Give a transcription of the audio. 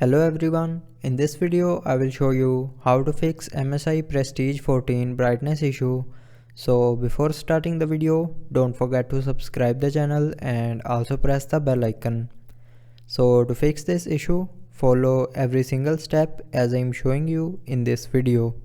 Hello everyone, in this video I will show you how to fix MSI Prestige 14 brightness issue. So before starting the video, don't forget to subscribe the channel and also press the bell icon. So to fix this issue, follow every single step as I am showing you in this video.